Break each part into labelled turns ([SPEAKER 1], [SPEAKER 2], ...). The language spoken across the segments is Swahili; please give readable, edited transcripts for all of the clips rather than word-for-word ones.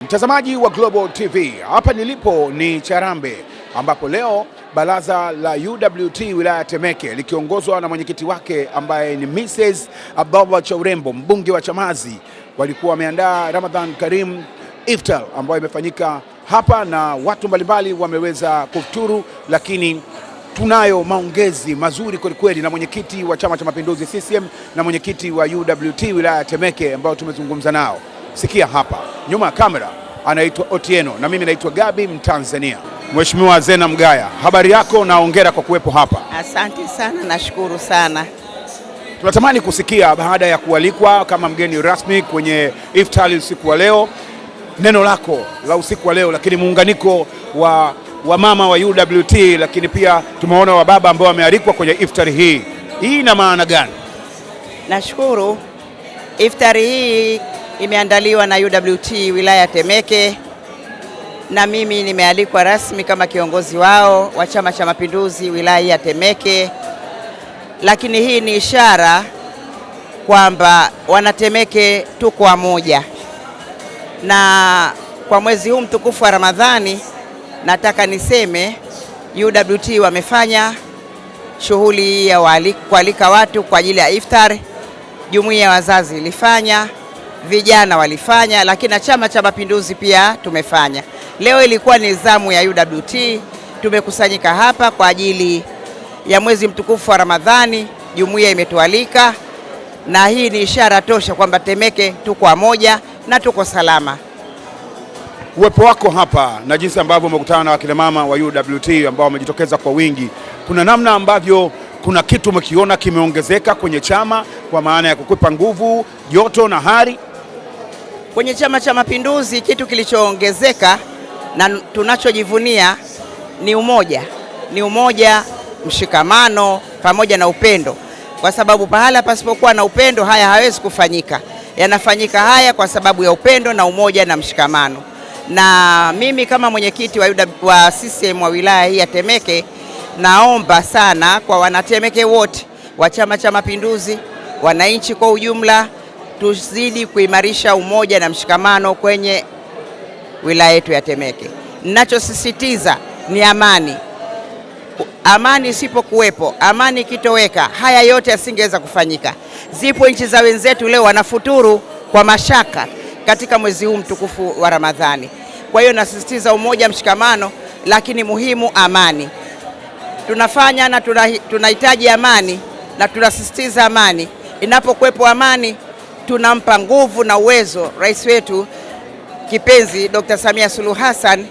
[SPEAKER 1] Mtazamaji wa Global TV, hapa nilipo ni Charambe ambapo leo baraza la UWT wilaya Temeke likiongozwa na mwenyekiti wake ambaye ni Mrs. Abdallah Chaurembo, mbunge wa Chamazi, walikuwa wameandaa Ramadhan Karim Iftar ambayo imefanyika hapa na watu mbalimbali wameweza kufuturu, lakini tunayo maongezi mazuri kweli na mwenyekiti wa Chama cha Mapinduzi CCM na mwenyekiti wa UWT wilaya Temeke ambao tumezungumza nao. Sikia hapa. Nyuma ya kamera anaitwa Otieno na mimi naitwa Gabi Mtanzania. Mheshimiwa Zena Mgaya, habari yako na hongera kwa kuwepo hapa.
[SPEAKER 2] Asante sana, nashukuru sana.
[SPEAKER 1] Tunatamani kusikia baada ya kualikwa kama mgeni rasmi kwenye iftari usiku wa leo, neno lako la usiku wa leo, lakini muunganiko wa mama wa UWT, lakini pia tumeona wa baba ambao wamealikwa kwenye iftari hii. Hii ina maana gani?
[SPEAKER 2] Nashukuru. Iftari hii imeandaliwa na UWT wilaya Temeke na mimi nimealikwa rasmi kama kiongozi wao wa Chama cha Mapinduzi wilaya ya Temeke, lakini hii ni ishara kwamba wanatemeke tuko wamoja, na kwa mwezi huu mtukufu wa Ramadhani nataka niseme UWT wamefanya shughuli ya kualika watu kwa ajili ya iftar. Jumuiya ya wazazi ilifanya, vijana walifanya, lakini na Chama cha Mapinduzi pia tumefanya. Leo ilikuwa ni zamu ya UWT, tumekusanyika hapa kwa ajili ya mwezi mtukufu wa Ramadhani. Jumuiya imetualika na hii ni ishara tosha kwamba Temeke tuko pamoja na tuko salama.
[SPEAKER 1] Uwepo wako hapa na jinsi ambavyo umekutana na wakina mama wa UWT ambao wamejitokeza kwa wingi, kuna namna ambavyo kuna kitu umekiona kimeongezeka kwenye chama kwa maana ya kukupa nguvu, joto na hari?
[SPEAKER 2] Kwenye Chama cha Mapinduzi kitu kilichoongezeka na tunachojivunia ni umoja, mshikamano pamoja na upendo, kwa sababu pahala pasipokuwa na upendo haya hawezi kufanyika. Yanafanyika haya kwa sababu ya upendo na umoja na mshikamano. Na mimi kama mwenyekiti wa CCM wa wilaya hii ya Temeke, naomba sana kwa wanatemeke wote wa Chama cha Mapinduzi, wananchi kwa ujumla, tuzidi kuimarisha umoja na mshikamano kwenye wilaya yetu ya Temeke. Ninachosisitiza ni amani. Amani isipokuwepo, amani ikitoweka, haya yote yasingeweza kufanyika. Zipo nchi za wenzetu leo wanafuturu kwa mashaka katika mwezi huu mtukufu wa Ramadhani. Kwa hiyo nasisitiza umoja, mshikamano, lakini muhimu amani. Tunafanya na tunahitaji amani na tunasisitiza amani. Inapokuwepo amani, tunampa nguvu na uwezo rais wetu kipenzi Dr. Samia Suluhu Hassan,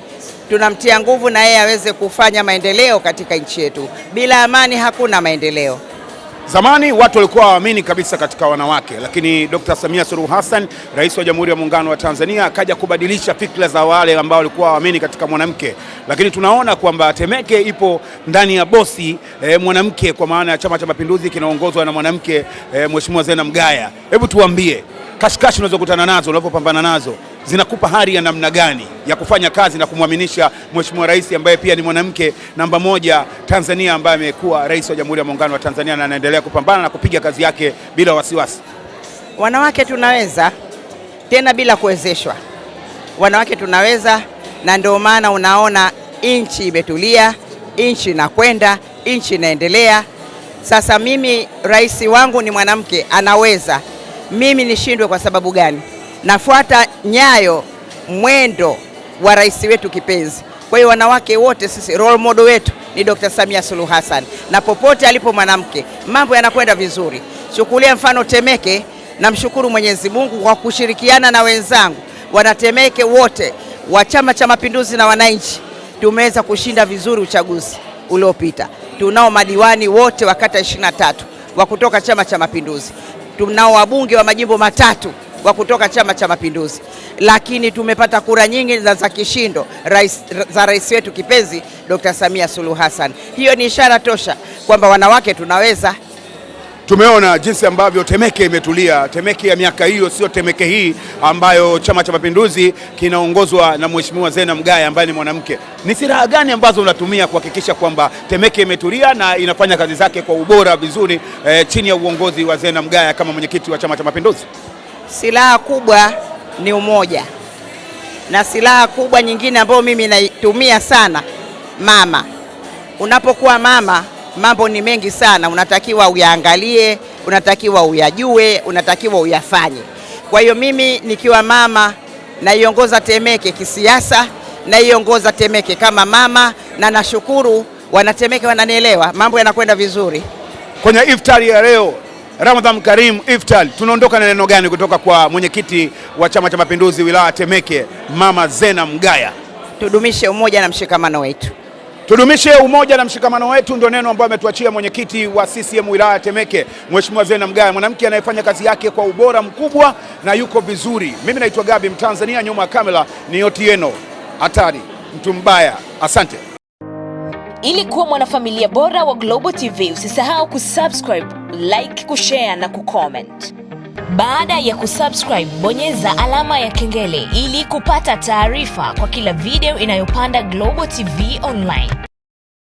[SPEAKER 2] tunamtia nguvu na yeye aweze kufanya maendeleo katika nchi yetu. Bila amani hakuna maendeleo.
[SPEAKER 1] Zamani watu walikuwa waamini kabisa katika wanawake, lakini Dr. Samia Suluhu Hassan, rais wa Jamhuri ya Muungano wa Tanzania, akaja kubadilisha fikra za wale ambao walikuwa waamini katika mwanamke. Lakini tunaona kwamba Temeke ipo ndani ya bosi mwanamke, kwa maana ya Chama cha Mapinduzi kinaongozwa na mwanamke Mheshimiwa Zena Mgaya. Hebu tuambie, kashikashi unazokutana nazo, unapopambana nazo, zinakupa hari ya namna gani ya kufanya kazi na kumwaminisha Mheshimiwa Rais ambaye pia ni mwanamke namba moja Tanzania, ambaye amekuwa rais wa Jamhuri ya Muungano wa Tanzania na anaendelea kupambana na kupiga kazi yake bila wasiwasi?
[SPEAKER 2] Wanawake tunaweza, tena bila kuwezeshwa. Wanawake tunaweza, na ndio maana unaona nchi imetulia, nchi inakwenda, nchi inaendelea. Sasa mimi rais wangu ni mwanamke, anaweza. Mimi nishindwe kwa sababu gani? Nafuata nyayo, mwendo wa rais wetu kipenzi. Kwa hiyo wanawake wote sisi, role model wetu ni Dr. Samia Suluhu Hassan, na popote alipo mwanamke mambo yanakwenda vizuri. Chukulia mfano Temeke, namshukuru Mwenyezi Mungu kwa kushirikiana na wenzangu wanatemeke wote wa Chama cha Mapinduzi na wananchi, tumeweza kushinda vizuri uchaguzi uliopita. Tunao madiwani wote wa kata 23 wa kutoka Chama cha Mapinduzi. Tunao wabunge wa majimbo 3 wa kutoka Chama cha Mapinduzi, lakini tumepata kura nyingi za kishindo za rais wetu kipenzi Dr. Samia Suluhu Hassan. Hiyo ni ishara tosha kwamba wanawake tunaweza.
[SPEAKER 1] Tumeona jinsi ambavyo Temeke imetulia. Temeke ya miaka hiyo sio Temeke hii ambayo Chama cha Mapinduzi kinaongozwa na Mheshimiwa Zena Mgaya ambaye ni mwanamke. Ni silaha gani ambazo unatumia kuhakikisha kwamba Temeke imetulia na inafanya kazi zake kwa ubora vizuri chini ya uongozi wa Zena Mgaya kama mwenyekiti wa Chama cha Mapinduzi?
[SPEAKER 2] Silaha kubwa ni umoja. Na silaha kubwa nyingine ambayo mimi naitumia sana, mama. Unapokuwa mama, mambo ni mengi sana, unatakiwa uyaangalie, unatakiwa uyajue, unatakiwa uyafanye. Kwa hiyo mimi nikiwa mama naiongoza Temeke kisiasa, naiongoza Temeke kama mama, na nashukuru wanatemeke wananielewa, mambo yanakwenda vizuri.
[SPEAKER 1] Kwenye iftari ya leo, Ramadhan Karim Iftar, tunaondoka na neno gani kutoka kwa mwenyekiti wa Chama cha Mapinduzi wilaya Temeke, Mama Zena Mgaya?
[SPEAKER 2] Tudumishe umoja na mshikamano wetu.
[SPEAKER 1] Tudumishe umoja na mshikamano wetu, ndio neno ambalo ametuachia mwenyekiti wa CCM wilaya Temeke, Mheshimiwa Zena Mgaya, mwanamke anayefanya kazi yake kwa ubora mkubwa na yuko vizuri. Mimi naitwa Gabi Mtanzania, nyuma ya kamera ni Otieno Hatari mtu mbaya. Asante.
[SPEAKER 3] Ili kuwa mwanafamilia bora wa Global TV, usisahau kusubscribe, like, kushare na kucomment. Baada ya kusubscribe, bonyeza alama ya kengele ili kupata taarifa kwa kila video inayopanda Global TV Online.